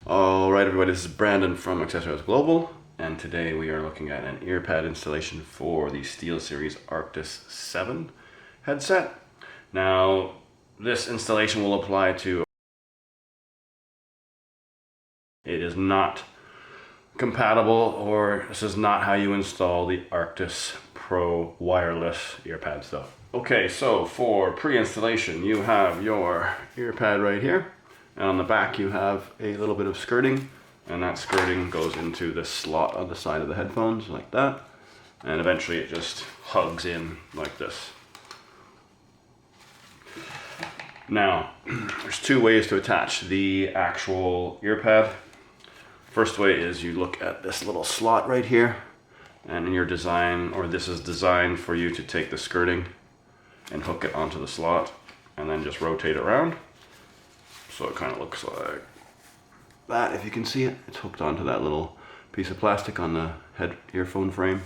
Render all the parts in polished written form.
Alright everybody, this is Brandon from Accessory Global, and today we are looking at an earpad installation for the SteelSeries Arctis 7 headset. Now, this installation will apply to... It is not compatible, or this is not how you install the Arctis Pro wireless earpads though. Okay, so for pre-installation you have your earpad right here. And on the back you have a little bit of skirting, and that skirting goes into this slot on the side of the headphones like that, and eventually it just hugs in like this. Now, there's two ways to attach the actual earpad. First way is you look at this little slot right here, and in your design, or this is designed for you to take the skirting and hook it onto the slot and then just rotate it around. So it kind of looks like that, if you can see it. It's hooked onto that little piece of plastic on the head earphone frame,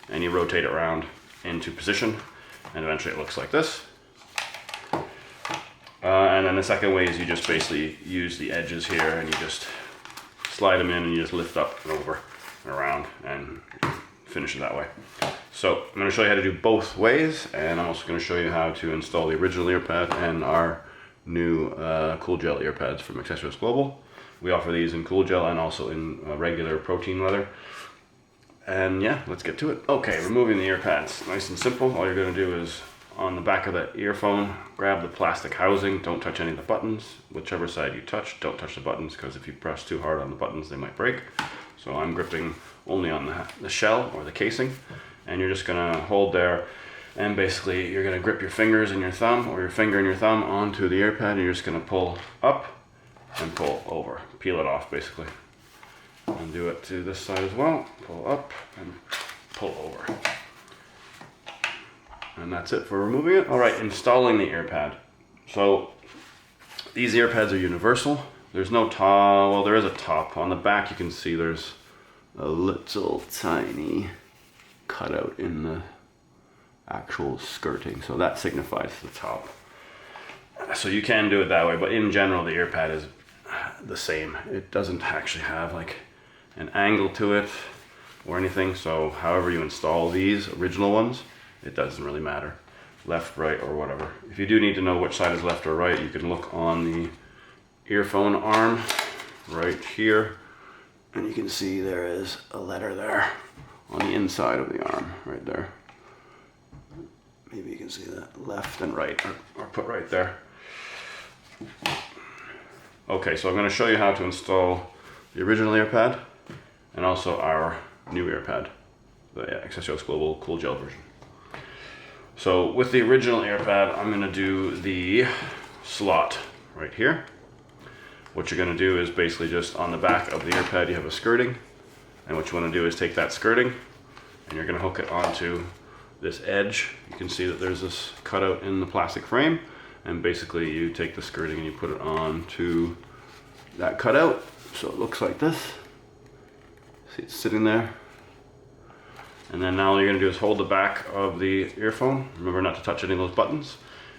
and you rotate it around into position, and eventually it looks like this. And then the second way is you just basically use the edges here, and you just slide them in, and you just lift up and over and around and finish it that way. So I'm going to show you how to do both ways, and I'm also going to show you how to install the original earpad and our new cool gel earpads from Accessory Global. We offer these in cool gel and also in regular protein leather. And yeah, let's get to it. Okay, removing the earpads. Nice and simple. All you're going to do is on the back of that earphone, grab the plastic housing. Don't touch any of the buttons. Whichever side you touch, don't touch the buttons, because if you press too hard on the buttons, they might break. So I'm gripping only on the shell or the casing, and you're just going to hold there. And basically you're going to grip your fingers and your thumb, or your finger and your thumb, onto the earpad, and you're just going to pull up and pull over. Peel it off basically. And do it to this side as well. Pull up and pull over. And that's it for removing it. Alright, installing the earpad. So these earpads are universal. There's no top, well there is a top. On the back you can see there's a little tiny cutout in the actual skirting, so that signifies the top. So you can do it that way, but in general the earpad is the same. It doesn't actually have like an angle to it or anything, so however you install these original ones, it doesn't really matter, left, right, or whatever. If you do need to know which side is left or right, you can look on the earphone arm right here, and you can see there is a letter there on the inside of the arm right there. Maybe you can see that, left and right are put right there. Okay, so I'm going to show you how to install the original earpad and also our new earpad, the Accessory Global Cool Gel version. So with the original earpad, I'm going to do the slot right here. What you're going to do is basically just on the back of the earpad you have a skirting, and what you want to do is take that skirting and you're going to hook it onto this edge. You can see that there's this cutout in the plastic frame, and basically you take the skirting and you put it on to that cutout, so it looks like this. See, it's sitting there. And then now all you're going to do is hold the back of the earphone. Remember not to touch any of those buttons,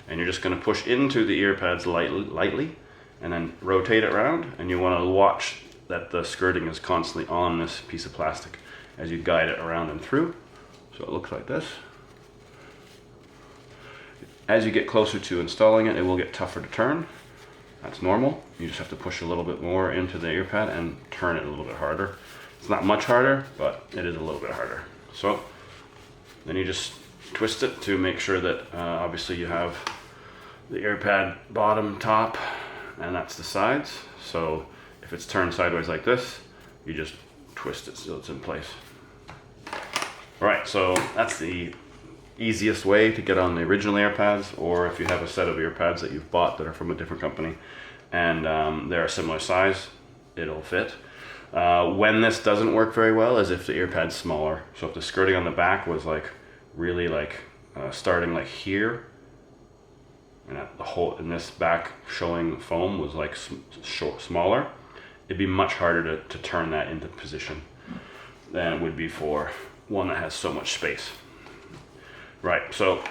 and you're just going to push into the earpads lightly and then rotate it around, and you want to watch that the skirting is constantly on this piece of plastic as you guide it around and through. So it looks like this. As you get closer to installing it, it will get tougher to turn. That's normal. You just have to push a little bit more into the earpad and turn it a little bit harder. It's not much harder, but it is a little bit harder. So then you just twist it to make sure that obviously you have the earpad bottom, top, and that's the sides. So if it's turned sideways like this, you just twist it so it's in place. Alright, so that's the easiest way to get on the original earpads, or if you have a set of earpads that you've bought that are from a different company and they're a similar size, it'll fit. When this doesn't work very well is if the earpad's smaller. So if the skirting on the back was like really like starting like here, and the hole in this back showing foam was like smaller, it'd be much harder to turn that into position than it would be for one that has so much space. Right, so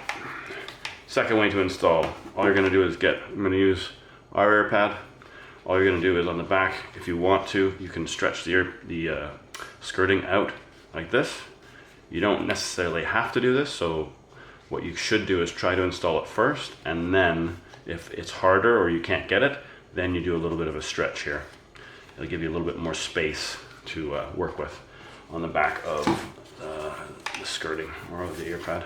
second way to install, all you're going to do is I'm going to use our earpad. all you're going to do is on the back, if you want to, you can stretch the skirting out like this. You don't necessarily have to do this, so what you should do is try to install it first, and then if it's harder or you can't get it, then you do a little bit of a stretch here. It'll give you a little bit more space to work with on the back of the skirting or of the ear pad.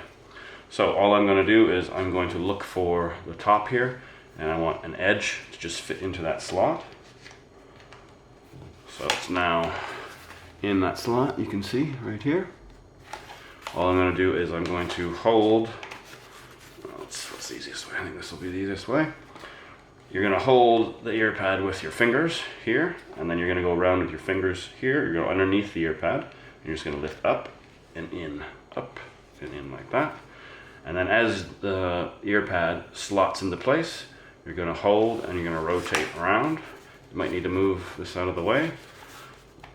So all I'm going to do is I'm going to look for the top here, and I want an edge to just fit into that slot. So it's now in that slot, you can see right here. All I'm going to do is I'm going to hold, what's the easiest way? I think this will be the easiest way. You're going to hold the ear pad with your fingers here, and then you're going to go around with your fingers here. You're going to go underneath the ear pad, and you're just going to lift up and in like that. And then as the ear pad slots into place, you're going to hold and you're going to rotate around. You might need to move this out of the way,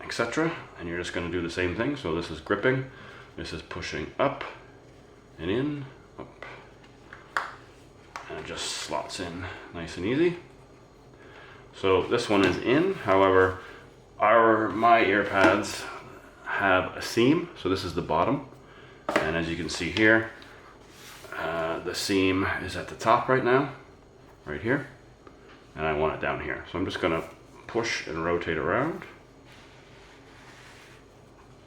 etc. And you're just going to do the same thing. So this is gripping, this is pushing up and in, up, and it just slots in nice and easy. So this one is in. However, my ear pads have a seam, so this is the bottom, and as you can see here, the seam is at the top right now, right here, and I want it down here. So I'm just going to push and rotate around,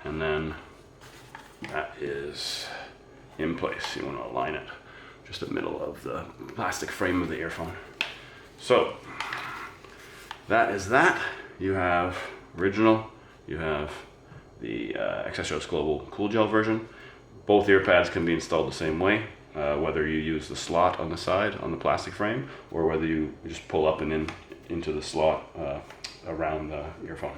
and then that is in place. You want to align it just in the middle of the plastic frame of the earphone. So that is that. You have original, you have the Accessory Global Cool Gel version. Both ear pads can be installed the same way, whether you use the slot on the side on the plastic frame, or whether you just pull up and in into the slot around the earphone.